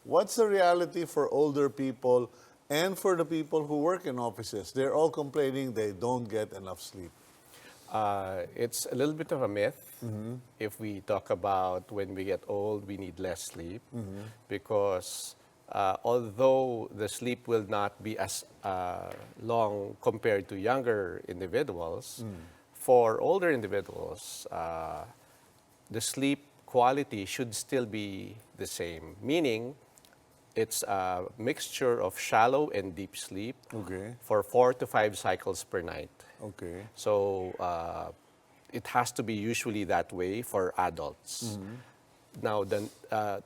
what's the reality for older people and for the people who work in offices? They're all complaining they don't get enough sleep. It's a little bit of a myth. If we talk about when we get old, we need less sleep, because although the sleep will not be as long compared to younger individuals, for older individuals, the sleep quality should still be the same, meaning it's a mixture of shallow and deep sleep Okay. for 4 to 5 cycles per night. Okay. So it has to be usually that way for adults. Now, then,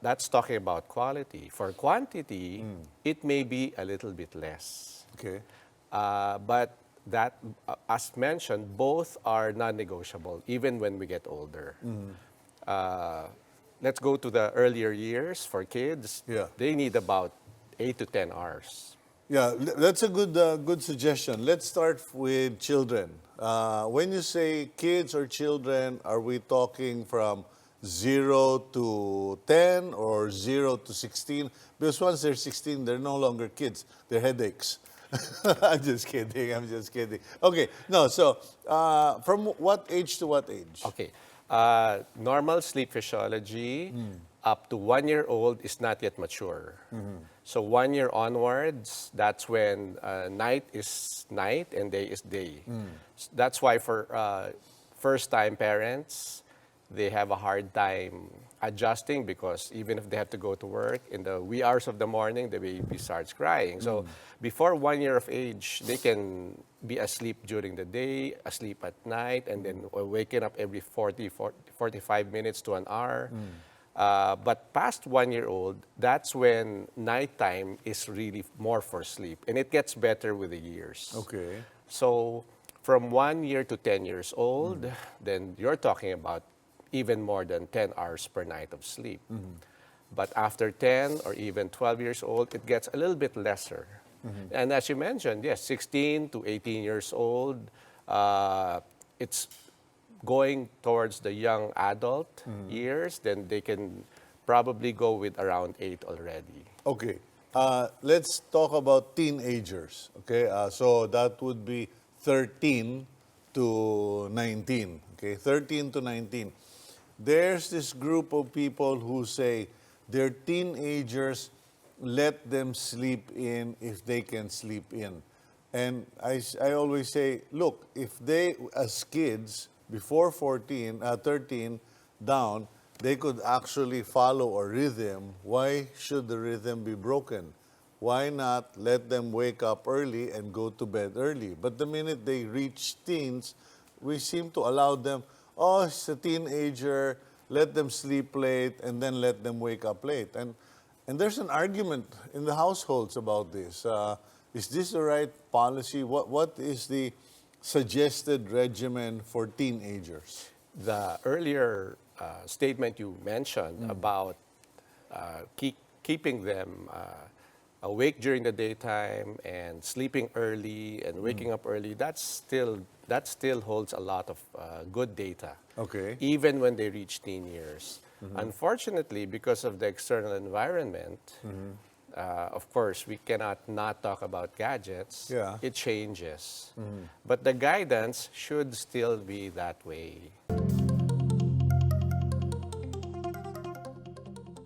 that's talking about quality. For quantity, it may be a little bit less. Okay. But that, as mentioned, both are non-negotiable, even when we get older. Let's go to the earlier years. For kids, Yeah. they need about 8 to 10 hours. Yeah, that's a good suggestion. Let's start with children. When you say kids or children, are we talking from 0 to 10 or 0 to 16? Because once they're 16, they're no longer kids. They're headaches. I'm just kidding. I'm just kidding. Okay, no, so from what age to what age? Okay. Normal sleep physiology up to 1 year old is not yet mature. So 1 year onwards, that's when night is night and day is day. That's why for first-time parents, they have a hard time adjusting, because even if they have to go to work in the wee hours of the morning, the baby starts crying. So before 1 year of age, they can be asleep during the day, asleep at night, and then waking up every 45 minutes to an hour. But past 1 year old, that's when nighttime is really more for sleep, and it gets better with the years. Okay. So from 1 year to 10 years old, then you're talking about even more than 10 hours per night of sleep. But after 10 or even 12 years old, it gets a little bit lesser. And as you mentioned, yes, 16 to 18 years old, it's going towards the young adult years, then they can probably go with around 8 already. Okay. Let's talk about teenagers. Okay. So that would be 13 to 19. Okay. 13 to 19. There's this group of people who say they're teenagers, let them sleep in if they can sleep in. And I always say, look, if they, as kids, before 13 down, they could actually follow a rhythm. Why should the rhythm be broken? Why not let them wake up early and go to bed early? But the minute they reach teens, we seem to allow them, oh, it's a teenager, let them sleep late and then let them wake up late. And there's an argument in the households about this. Is this the right policy? What is the suggested regimen for teenagers? The earlier statement you mentioned about keeping them awake during the daytime and sleeping early and waking up early, that still holds a lot of good data. Okay. Even when they reach teen years. Unfortunately, because of the external environment, of course, we cannot not talk about gadgets. Yeah. It changes. But the guidance should still be that way.